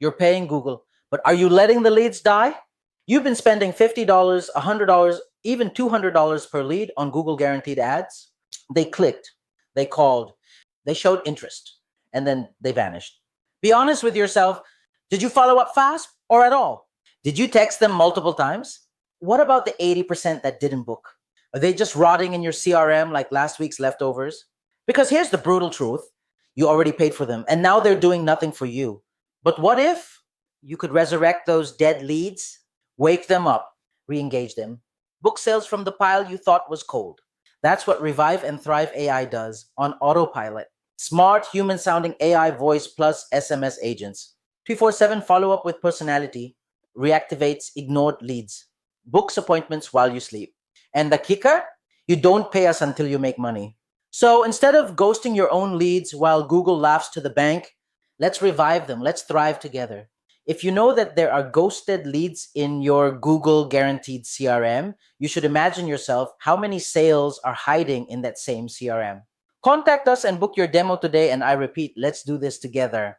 You're paying Google, but are you letting the leads die? You've been spending $50, $100, even $200 per lead on Google guaranteed ads. They clicked, they called, they showed interest, and then they vanished. Be honest with yourself. Did you follow up fast or at all? Did you text them multiple times? What about the 80% that didn't book? Are they just rotting in your CRM like last week's leftovers? Because here's the brutal truth. You already paid for them, and now they're doing nothing for you. But what if you could resurrect those dead leads, wake them up, re-engage them, book sales from the pile you thought was cold? That's what Revive and Thrive AI does on autopilot. Smart, human-sounding AI voice plus SMS agents. 347 follow-up with personality, reactivates ignored leads, books appointments while you sleep. And the kicker? You don't pay us until you make money. So instead of ghosting your own leads while Google laughs to the bank, let's revive them. Let's thrive together. If you know that there are ghosted leads in your Google guaranteed CRM, you should imagine yourself how many sales are hiding in that same CRM. Contact us and book your demo today. And I repeat, let's do this together.